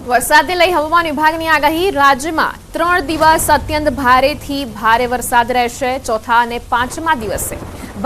વરસાદને લઈ હવામાન વિભાગની આગાહી રાજ્યમાં 3 દિવસ અત્યંત ભારેથી ભારે વરસાદ રહેશે। ચોથા અને પાંચમા દિવસે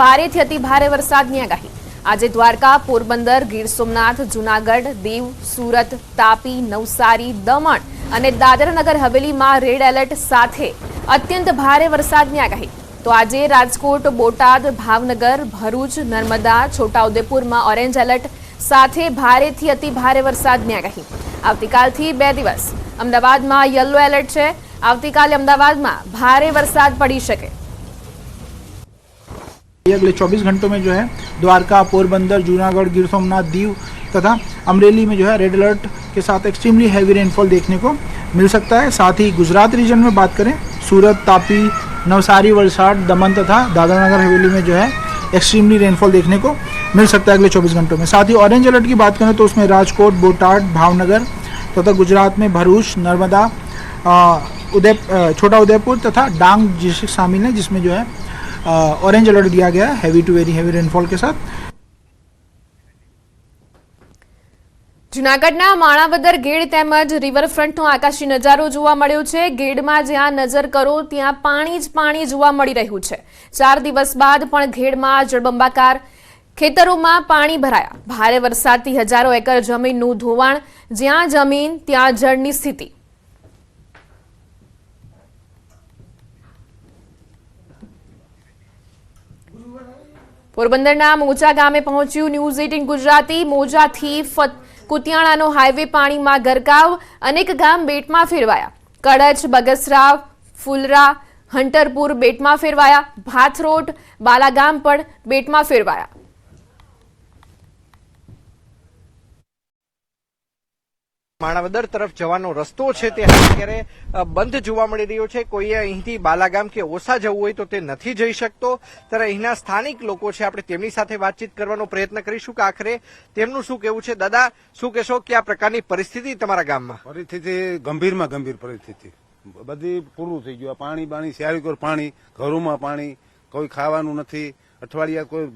ભારેથી અતિ ભારે વરસાદની આગાહી। આજે દ્વારકા, પોરબંદર, ગીર સોમનાથ, જૂનાગઢ, દીવ, સુરત, તાપી, નવસારી, દમણ અને દાદરા નગર હવેલીમાં રેડ એલર્ટ સાથે અત્યંત ભારે વરસાદની આગાહી। તો આજે રાજકોટ, બોટાદ, ભાવનગર, ભરૂચ, નર્મદા, છોટાઉદેપુરમાં ઓરેન્જ એલર્ટ સાથે ભારેથી અતિ ભારે વરસાદની આગાહી। આવતીકાલથી 2 દિવસ અમદાવાદમાં યલો એલર્ટ છે। આવતીકાલે અમદાવાदમાં भारे वरसाद पड़ी सके। अगले 24 घंटों में जो है द्वारका, पोरबंदर, जूनागढ़, गिर सोमनाथ, दीव तथा अमरेली में जो है रेड अलर्ट के साथ एक्सट्रीमली हैवी रेनफॉल देखने को मिल सकता है। साथ ही गुजरात रीजन में बात करें, सूरत, तापी, नवसारी, वलसाड, दमन तथा दादरा नगर हवेली में जो है एक्सट्रीमली रेनफॉल देखने को मिल सकता है अगले 24 घंटों में। साथ ही ऑरेंज अलर्ट की बात करें तो उसमें राजकोट, बोटाड, भावनगर तथा गुजरात में भरूच, नर्मदा, छोटा उदयपुर तथा डांग डिस्ट्रिक्ट शामिल है, जिसमें जो है ऑरेंज अलर्ट दिया गया है heavy to very heavy rainfall के साथ। જૂનાગઢના માણાવદર ગેડ તેમજ રિવરફ્રન્ટનો આકાશી નજારો જોવા મળ્યો છે। ગેડમાં જ્યાં નજર કરો ત્યાં પાણી જ પાણી જોવા મળી રહ્યું છે। 4 દિવસ બાદ પણ ગેડમાં જળબંબાકાર, ખેતરોમાં પાણી ભરાયા। ભારે વરસાદથી હજારો એકર જમીનનું ધોવાણ, જ્યાં જમીન ત્યાં જળની સ્થિતિ। પોરબંદરના મોજા ગામે પહોંચ્યું ન્યૂઝ 18 ગુજરાતી। મોજાથી કુતિયાણાનો હાઈવે પાણીમાં ગરકાવ, અનેક ગામ બેટમાં ફેરવાયા। કડચ, બગસરા, ફુલરા, હંટરપુર બેટમાં ફેરવાયા। ભાથરોટ, બાલાગામ પણ બેટમાં ફેરવાયા। માણાવદર તરફ જવાનો રસ્તો છે તે અત્યારે બંધ જોવા મળી રહ્યો છે। કોઈએ અહીંથી બાલાગામ કે ઓસા જવું હોય તો તે નથી જઈ શકતો। ત્યારે અહીંના સ્થાનિક લોકો છે, આપણે તેમની સાથે વાતચીત કરવાનો પ્રયત્ન કરીશું કે આખરે તેમનું શું કહેવું છે। દાદા, શું કહેશો કે આ પ્રકારની પરિસ્થિતિ તમારા ગામમાં? પરિસ્થિતિ ગંભીરમાં ગંભીર પરિસ્થિતિ, બધી પૂરું થઈ ગયું। પાણી બાણી શિયાળીકોર પાણી, ઘરોમાં પાણી, કોઈ ખાવાનું નથી। અઠવાડિયા કોઈ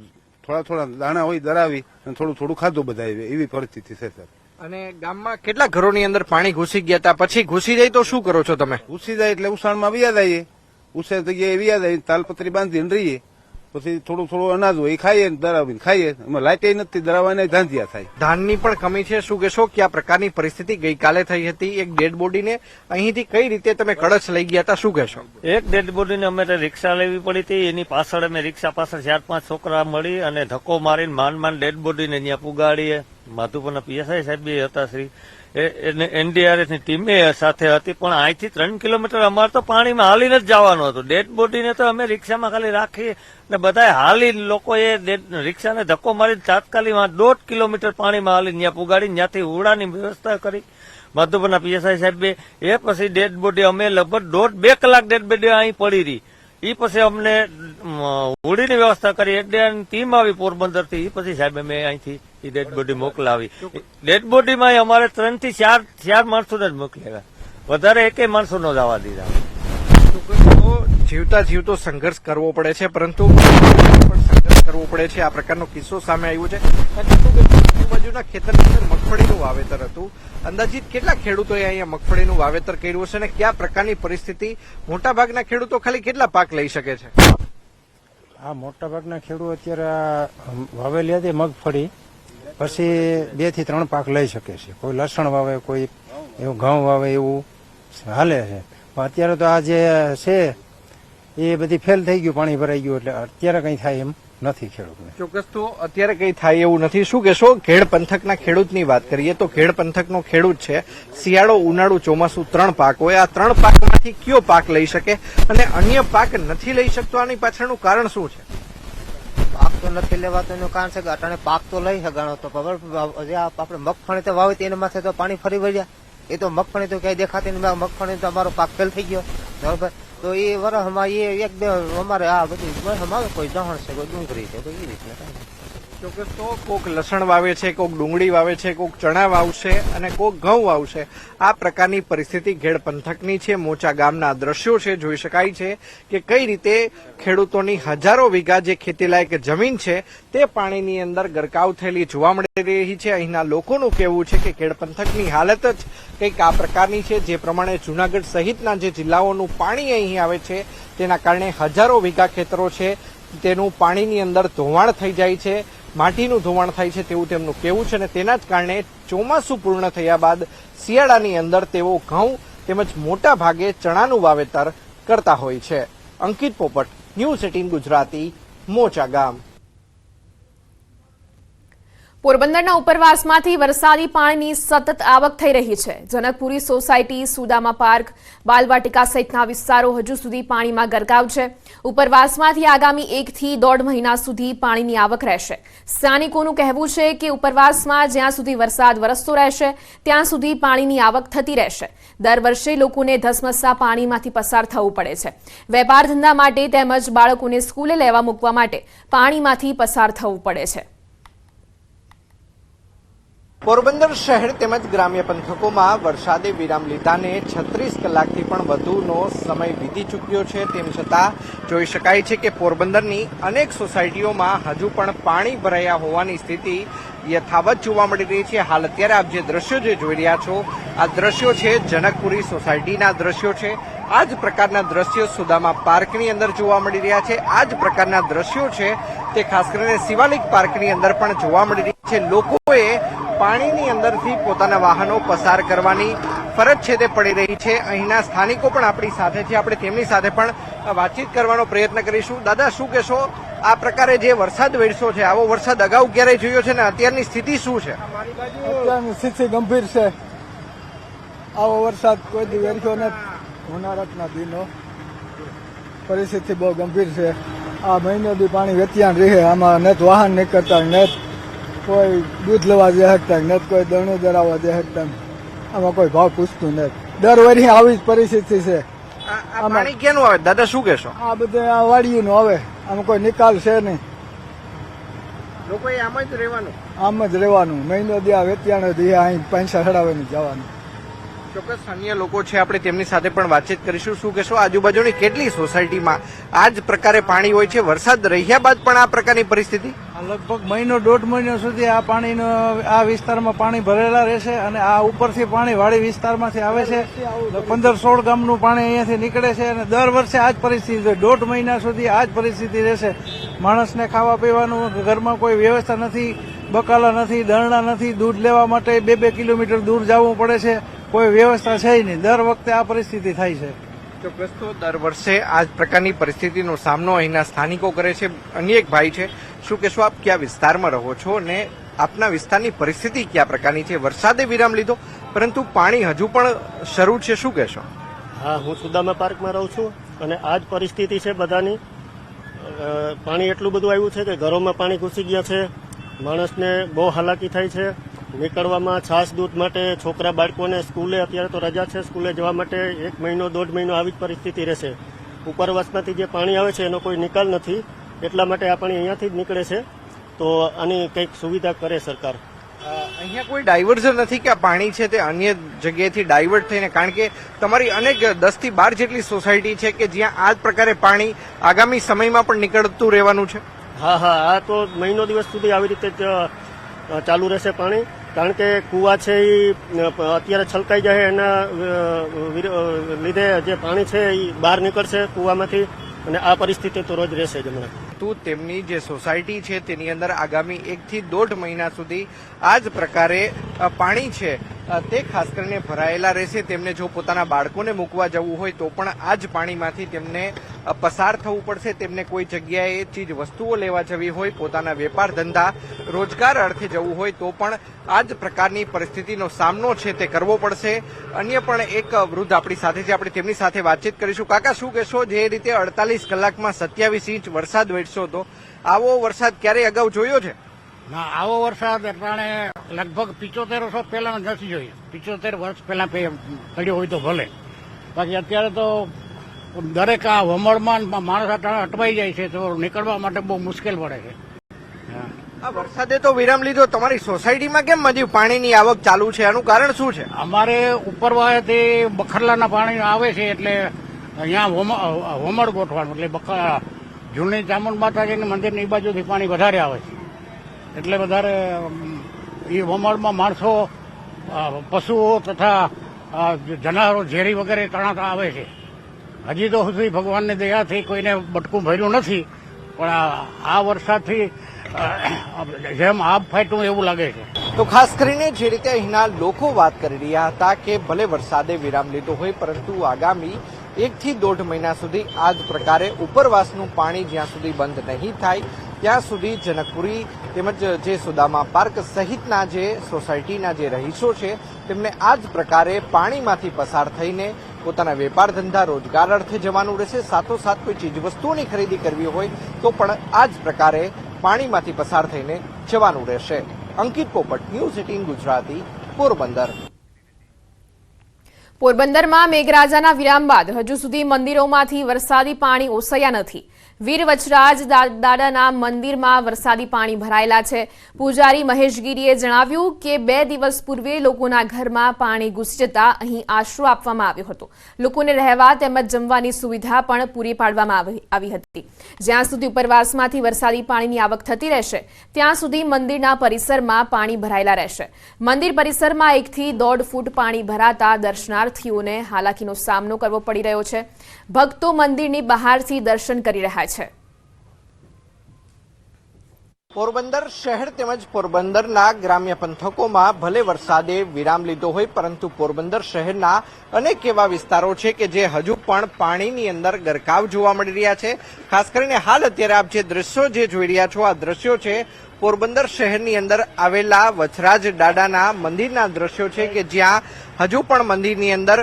થોડા દાણા હોય દરાવી અને થોડું ખાધું બધા એવી પરિસ્થિતિ છે સર। અને ગામમાં કેટલા ઘરોની અંદર પાણી ઘૂસી ગયા હતા? પછી ઘૂસી જાય તો શું કરો છો તમે? ઘૂસી જાય એટલે ઉસાણમાં વ્યાદ આવીએ, ઉસે જગ્યાએ વ્યાદ આવી, તાલપત્રી બાંધીને રહીએ, પછી થોડું અનાજ હોય એ ખાઈએ, દરાવીને ખાઈએ। એમાં લાઇટે નથી, દરાવાને ધાંધિયા થાય। ધાનની પણ કમી છે। શું કહેશો કે આ પ્રકારની પરિસ્થિતિ ગઈકાલે થઈ હતી? એક ડેડ બોડીને અહીંથી કઈ રીતે તમે કડચ લઈ ગયા હતા, શું કહેશો? એક ડેડ બોડીને અમે રિક્ષા લેવી પડી હતી, એની પાછળ અમે રિક્ષા પાછળ 4-5 છોકરા મળી અને ધક્કો મારીને માંડ ડેડ બોડીને ત્યાં પુગાડીએ। માધુપુરના પીએસઆઈ સાહેબ બી હતા શ્રી, એનડીઆરએફની ટીમે સાથે હતી, પણ અહીંથી 3 કિલોમીટર અમારે તો પાણીમાં હાલીને જ જવાનું હતું। ડેડ બોડીને તો અમે રિક્ષામાં ખાલી રાખી ને બધાએ હાલી, લોકોએ રિક્ષાને ધક્કો મારી તાત્કાલિક 1.5 કિલોમીટર પાણીમાં હાલી ત્યાં પુગાડી, ત્યાંથી ઉડાની વ્યવસ્થા કરી માધુપુરના પીએસઆઈ સાહેબે। એ પછી ડેડ બોડી અમે લગભગ 1.5-2 કલાક ડેડ બોડી અહીં પડી રહી। એ પછી અમને હોડીની વ્યવસ્થા કરી, એનડીઆરની ટીમ આવી પોરબંદરથી, એ પછી સાહેબ અમે અહીંથી ડેડ બોડી મોકલાવી। ડેડ બોડીમાં અમારે 3 થી 4 માણસોને જ મોકલ્યા, વધારે એકેય માણસો ન જવા દીધા। જીવતા જીવતો સંઘર્ષ કરવો પડે છે, પરંતુ પણ સંઘર્ષ કરવો પડે છે। આ પ્રકારનો કિસ્સો સામે આવ્યો છે। આજુબાજુના ખેતરની અંદર મગફળીનું વાવેતર હતું। અંદાજિત કેટલા ખેડૂતોએ અહીંયા મગફળીનું વાવેતર કર્યું હશે અને કયા પ્રકારની પરિસ્થિતિ? મોટાભાગના ખેડૂતો ખાલી કેટલા પાક લઈ શકે છે? આ મોટાભાગના ખેડૂતો અત્યારે વાવેલી હતી મગફળી, પછી 2 થી 3 પાક લઈ શકે છે। કોઈ લસણ વાવે, કોઈ એવું ઘઉં વાવે, એવું હાલે છે। પણ અત્યારે તો આ જે છે એ બધી ફેલ થઈ ગયું, પાણી ભરાઈ ગયું, એટલે અત્યારે કઈ થાય એમ નથી ખેડૂતને। ચોક્કસ તો અત્યારે કઈ થાય એવું નથી। શું કહેશો? ખેડ પંથકના ખેડૂતની વાત કરીએ તો ખેડ પંથકનો ખેડૂત છે, શિયાળો, ઉનાળુ, ચોમાસું 3 પાક હોય। આ 3 પાકમાંથી કયો પાક લઈ શકે અને અન્ય પાક નથી લઈ શકતો? આની પાછળનું કારણ શું છે? પાક તો નથી લેવાતો એનું કારણ છે કે અટાણે પાક તો લઈ શકાણો તો આપણે મગફળી તો વાવી એના માથે તો પાણી ફરી વળ્યા, એ તો મગફળી તો ક્યાંય દેખાતી નહીં। મગફળી તો અમારો પાક ફેલ થઈ ગયો, બરાબર। તો એ વરસમાં એ 1-2 અમારે આ બધું વરસમાં આવે, કોઈ દહણ છે, કોઈ ડુંગળી છે, કોઈ એ રીતના। ચોક્કસ તો કોક લસણ વાવે છે, કોક ડુંગળી વાવે છે, કોક ચણા વાવશે અને કોક ઘઉં વાવશે. આ પ્રકારની પરિસ્થિતિ ઘેડ પંથકની છે. મોચા ગામના દ્રશ્યો છે, જોઈ શકાય છે કે કઈ રીતે ખેડૂતોની હજારો વીઘા જે ખેતીલાયક જમીન છે તે પાણીની અંદર ગરકાવ થયેલી જોવા મળી રહી છે. અહીંના લોકોનું કહેવું છે કે ઘેડ પંથકની હાલત જ કંઈક આ પ્રકારની છે. જે પ્રમાણે જૂનાગઢ સહિતના જે જિલ્લાઓનું પાણી અહીં આવે છે તેના કારણે હજારો વીઘા ખેતરો છે તેનું પાણીની અંદર ધોવાણ થઈ જાય છે, માટીનું ધોવાણ થાય છે તેવું તેમનું કહેવું છે. અને તેના જ કારણે ચોમાસું પૂર્ણ થયા બાદ શિયાળાની અંદર તેઓ ઘઉં તેમજ મોટા ભાગે ચણાનું વાવેતર કરતા હોય છે. અંકિત પોપટ, ન્યૂઝ 18 ગુજરાતી, મોચા ગામ. પોરબંદરના ઉપરવાસમાંથી વરસાદી પાણીની સતત આવક થઈ રહી છે. જનકપુરી સોસાયટી, સુદામા પાર્ક, બાલવાટિકા સહિતના વિસ્તારો હજુ સુધી પાણીમાં ગરકાવ છે. ઉપરવાસમાંથી આગામી 1 થી 1.5 મહિના સુધી પાણીની આવક રહેશે. સ્થાનિકોનું કહેવું છે કે ઉપરવાસમાં જ્યાં સુધી વરસાદ વરસતો રહેશે ત્યાં સુધી પાણીની આવક થતી રહેશે. દર વર્ષે લોકોને ધસમસતા પાણીમાંથી પસાર થવું પડે છે. વેપાર ધંધા માટે તેમજ બાળકોને સ્કૂલે લેવા મૂકવા માટે પાણીમાંથી પસાર થવું પડે છે. પોરબંદર શહેર તેમજ ગ્રામ્ય પંથકોમાં વરસાદે વિરામ લીધાને 36 કલાકથી પણ વધુનો સમય વીતી ચૂક્યો છે. તેમ છતાં જોઈ શકાય છે કે પોરબંદરની અનેક સોસાયટીઓમાં હજુ પણ પાણી ભરાયા હોવાની સ્થિતિ યથાવત જોવા મળી રહી છે. હાલ અત્યારે આપ જે દ્રશ્યો જે જોઈ રહ્યા છો આ દ્રશ્યો છે જનકપુરી સોસાયટીના દ્રશ્યો છે. આ જ પ્રકારના દ્રશ્યો સુદામા પાર્કની અંદર જોવા મળી રહ્યા છે. આ જ પ્રકારના દ્રશ્યો છે તે ખાસ કરીને શિવાલિક પાર્કની અંદર પણ જોવા મળી રહ્યા છે. લોકોએ પાણીની અંદરથી પોતાના વાહનો પસાર કરવાની ફરજ છે તે પડી રહી છે. અહીંના સ્થાનિકો પણ આપણી સાથે છે, આપણે તેમની સાથે પણ વાતચીત કરવાનો પ્રયત્ન કરીશું. દાદા, શું કહેશો? આ પ્રકારે જે વરસાદ વરસ્યો છે, આવો વરસાદ અગાઉ ક્યારેય જોયો છે ને અત્યારની સ્થિતિ શું છે? અત્યારની સ્થિતિ ગંભીર છે. આવો વરસાદ કોઈ દી વરસ્યો નથી. ઉનાળાના દિનો પરિસ્થિતિ બહુ ગંભીર છે. આ મહિનો દી પાણી વેતિયાણ રહે. આમાં નેત વાહન નીકળતા, નેત કોઈ દૂધ લેવા જઈ શકતા, નેત કોઈ દણું દરાવવા જઈ શકતા. આમાં કોઈ ભાવ પૂછતું નથી. દર વર્ષે આવી જ પરિસ્થિતિ છે. આ પાણી ક્યાંનું આવે દાદા, શું કહેશો? આ બધે આ વાડીઓનું આવે. આમાં કોઈ નિકાલ છે નહીં. લોકોએ આમ જ રહેવાનું, આમ જ રહેવાનું. મહિનો દી આ વેતિયાણ દી અહીં પૈસા ચડાવીને જવાનું. ચોક્કસ અન્ય લોકો છે, આપણે તેમની સાથે પણ વાતચીત કરીશું. શું કહેશો? આજુબાજુની કેટલી સોસાયટીમાં આ જ પ્રકારે પાણી હોય છે? વરસાદ રહ્યા બાદ પણ આ પ્રકારની પરિસ્થિતિ? લગભગ મહિનો 1.5 મહિના સુધી આ પાણીનો આ વિસ્તારમાં પાણી ભરેલા રહેશે અને આ ઉપરથી પાણી વાડી વિસ્તારમાંથી આવે છે. 15-16 ગામનું પાણી અહીંયાથી નીકળે છે અને દર વર્ષે આ જ પરિસ્થિતિ છે. 1.5 મહિના સુધી આ જ પરિસ્થિતિ રહેશે. માણસને ખાવા પીવાનું, ઘરમાં કોઈ વ્યવસ્થા નથી, બકાલા નથી, દરણા નથી, દૂધ લેવા માટે 2-2 કિલોમીટર દૂર જવું પડે છે. કોઈ વ્યવસ્થા છે નહીં. દર વખતે આ પરિસ્થિતિ થાય છે. ચોક્કસ તો દર વર્ષે આ જ પ્રકારની પરિસ્થિતિનો સામનો અહીંના સ્થાનિકો કરે છે. અન્ય એક ભાઈ છે, શું કહેશો? આપ કયા વિસ્તારમાં રહો છો અને આપના વિસ્તારની પરિસ્થિતિ કયા પ્રકારની છે? વરસાદે વિરામ લીધો પરંતુ પાણી હજુ પણ શરૂ છે, શું કહેશો? હા, હું સુદામા પાર્કમાં રહું છું અને આ જ પરિસ્થિતિ છે બધાની. પાણી એટલું બધું આવ્યું છે કે ઘરોમાં પાણી ઘૂસી ગયા છે. માણસને બહુ હાલાકી થાય છે. નીકળવામાં છાસ દૂધ માટે છોકરા બાળકોને સ્કૂલે, અત્યારે તો રજા છે, સ્કૂલે જવા માટે 1 મહિનો 1.5 મહિનો આવી જ પરિસ્થિતિ રહેશે. ઉપરવાસમાંથી જે પાણી આવે છે એનો કોઈ નિકાલ નથી, એટલા માટે આ પાણી અહીંયાથી જ નીકળે છે. તો આની કંઈક સુવિધા કરે સરકાર. અહીંયા કોઈ ડાયવર્ઝન નથી કે આ પાણી છે તે અન્ય જગ્યાએથી ડાયવર્ટ થઈને? કારણ કે તમારી અનેક 10 થી 12 જેટલી સોસાયટી છે કે જ્યાં આ જ પ્રકારે પાણી આગામી સમયમાં પણ નીકળતું રહેવાનું છે. હા, આ તો મહિનો દિવસ સુધી આવી રીતે જ ચાલુ રહેશે પાણી. કારણ કે કુવા છે એ અત્યારે છલકાઈ જાય, એના લીધે જે પાણી છે એ બહાર નીકળશે કુવામાંથી અને આ પરિસ્થિતિ તો રોજ રહેશે જ હમણાં. તેમની જે સોસાયટી છે તેની અંદર આગામી 1 થી 1.5 મહિના સુધી આ જ પ્રકારે પાણી છે તે ખાસ કરીને ભરાયેલા રહેશે. તેમને જો પોતાના બાળકોને મૂકવા જવું હોય તો પણ આ જ પાણીમાંથી તેમને પસાર થવું પડશે. તેમને કોઈ જગ્યાએ ચીજ વસ્તુઓ લેવા જવી હોય, પોતાના વેપાર ધંધા રોજગાર અર્થે જવું હોય તો પણ આ જ પ્રકારની પરિસ્થિતિનો સામનો છે તે કરવો પડશે. અન્ય પણ એક વૃદ્ધ આપણી સાથે છે, આપણે તેમની સાથે વાતચીત કરીશું. કાકા, શું કહેશો? જે રીતે 48 કલાકમાં 27 ઇંચ વરસાદ વરસ્યો હતો, આવો વરસાદ ક્યારેય અગાઉ જોયો છે? ના, આવો વરસાદ અટાણે લગભગ 75 વર્ષ પહેલા નથી જોયો. 75 વર્ષ પહેલા પડ્યો હોય તો ભલે, બાકી અત્યારે તો દરેક આ વમળમાં માણસ અટવાઈ જાય છે તો નીકળવા માટે બહુ મુશ્કેલ પડે છે. આ વરસાદે તો વિરામ લીધો, તમારી સોસાયટીમાં કેમ હજી પાણીની આવક ચાલુ છે? આનું કારણ શું છે? અમારે ઉપરવાળેથી બખરલાના પાણી આવે છે એટલે અહીંયા હોમડ ગોઠવાનું એટલે જૂની ચામુંડ માતાજીની મંદિરની બાજુથી પાણી વધારે આવે છે એટલે વધારે એ હોમડમાં માણસો પશુઓ તથા જનાવરો ઝેરી વગેરે તણાતા આવે છે. હજી તો સુધી ભગવાનની દયાથી કોઈને બટકું ભર્યું નથી, પણ આ વરસાદથી જેમ આબ ફાટ્યું એવું લાગે છે. તો ખાસ કરીને જે રીતે અહીંના લોકો વાત કરી રહ્યા હતા કે ભલે વરસાદે વિરામ લીધો હોય પરંતુ આગામી 1 થી 1.5 મહિના સુધી આ જ પ્રકારે ઉપરવાસનું પાણી જ્યાં સુધી બંધ નહીં થાય ત્યાં સુધી જનકપુરી તેમજ જે સુદામા પાર્ક સહિતના જે સોસાયટીના જે રહીશો છે તેમને આ જ પ્રકારે પાણીમાંથી પસાર થઈને પોતાના વેપાર ધંધા રોજગાર અર્થે જવાનું રહેશે. સાથોસાથ કોઈ ચીજવસ્તુઓની ખરીદી કરવી હોય તો પણ આ જ પ્રકારે પાણીમાંથી પસાર થઈને જવાનું રહેશે. અંકિત પોપટ, ન્યૂઝ 18 ગુજરાતી, પોરબંદર. પોરબંદરમાં મેઘરાજાના વિરામ બાદ હજુ સુધી મંદિરોમાંથી વરસાદી પાણી ઓસર્યા નથી. વીર વચરાજ દાદાના મંદિરમાં વરસાદી પાણી ભરાયેલા છે. પૂજારી મહેશગીરીએ જણાવ્યું કે 2 દિવસ પૂર્વે લોકોના ઘરમાં પાણી ઘૂસી જતા અહીં આશરો આપવામાં આવ્યો હતો. લોકોને રહેવા તેમજ જમવાની સુવિધા પણ પૂરી પાડવામાં આવી હતી. જ્યાં સુધી ઉપરવાસમાંથી વરસાદી પાણીની આવક થતી રહેશે ત્યાં સુધી મંદિરના પરિસરમાં પાણી ભરાયેલા રહેશે. મંદિર પરિસરમાં 1 થી 1.5 ફૂટ પાણી ભરાતા દર્શનાર્થીઓને હાલાકીનો સામનો કરવો પડી રહ્યો છે. ભક્તો મંદિરની બહારથી દર્શન કરી રહ્યા છે. પોરબંદર શહેર તેમજ પોરબંદરના ગ્રામ્ય પંથકોમાં ભલે વરસાદે વિરામ લીધો હોય પરંતુ પોરબંદર શહેરના અનેક એવા વિસ્તારો છે કે જે હજુ પણ પાણીની અંદર ગરકાવ જોવા મળી રહ્યા છે. ખાસ કરીને હાલ અત્યારે આપ જે દ્રશ્યો જે જોઈ રહ્યા છો આ દ્રશ્યો છે પોરબંદર શહેરની અંદર આવેલા વચરાજ દાદાના મંદિરના દ્રશ્યો છે કે જ્યાં હજુ પણ મંદિરની અંદર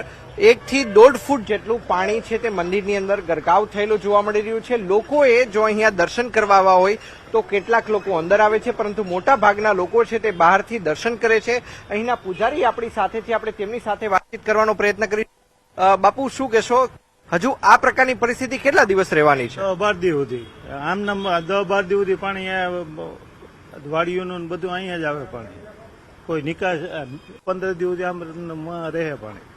1 થી 1.5 ફૂટ જેટલું પાણી છે તે મંદિરની અંદર ગરકાવ થયેલું જોવા મળી રહ્યું છે. લોકોએ જો અહીંયા દર્શન કરવા આવ્યા હોય તો કેટલાક લોકો અંદર આવે છે પરંતુ મોટા ભાગના લોકો છે તે બહારથી દર્શન કરે છે. અહીંના પૂજારી આપણી સાથે છે, આપણે તેમની સાથે વાતચીત કરવાનો પ્રયત્ન કરીશું. બાપુ શું કહેશો, હજુ આ પ્રકારની પરિસ્થિતિ કેટલા દિવસ રહેવાની છે? 12 દિવસ સુધી આમ 10-12 દિવસ સુધી પાણી વાડીઓનું બધું અહીંયા જ આવે પાણી. કોઈ નિકાસ 15 દિવસ આમ રહે પાણી.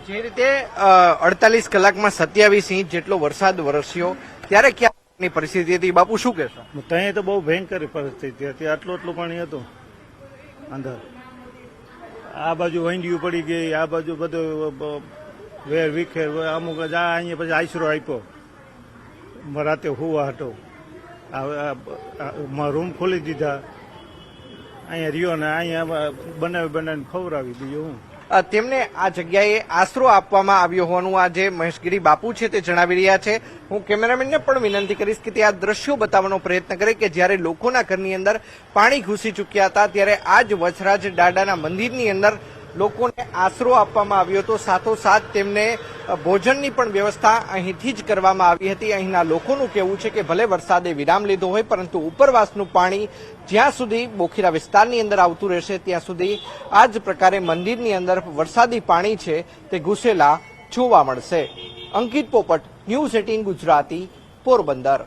જે રીતે 48 કલાકમાં 27 ઇંચ જેટલો વરસાદ વરસ્યો ત્યારે ક્યાંની પરિસ્થિતિ હતી બાપુ, શું કહેશો? ત્યાં તો બહુ ભયંકર પરિસ્થિતિ હતી. આટલું પાણી હતું અંદર. આ બાજુ વંડિયું પડી ગઈ, આ બાજુ બધું વેર વિખેર અમુક અહીંયા પછી આશરો આપ્યો રાતે હુવા હતો. રૂમ ખોલી દીધા, અહીંયા રહ્યો ને અહીંયા બનાવીને ખવડાવી બીજું હું. તેમને આ જગ્યાએ આશરો આપવામાં આવ્યો હોવાનું આ જે મહેશગીરી બાપુ છે તે જણાવી રહ્યા છે. હું કેમેરામેનને પણ વિનંતી કરીશ કે તે આ દ્રશ્યો બતાવવાનો પ્રયત્ન કરે કે જ્યારે લોકોના ઘરની અંદર પાણી ઘૂસી ચૂક્યા હતા ત્યારે આ જ વચરાજ દાદાના મંદિરની અંદર લોકોને આશરો આપવામાં આવ્યો હતો. સાથોસાથ તેમને ભોજનની પણ વ્યવસ્થા અહીંથી જ કરવામાં આવી હતી. અહીંના લોકોનું કહેવું છે કે ભલે વરસાદે વિરામ લીધો હોય પરંતુ ઉપરવાસનું પાણી જ્યાં સુધી બોખીરા વિસ્તારની અંદર આવતું રહેશે ત્યાં સુધી આ જ પ્રકારે મંદિરની અંદર વરસાદી પાણી છે તે ઘૂસેલા જોવા મળશે. અંકિત પોપટ, ન્યૂઝ 18 ગુજરાતી, પોરબંદર.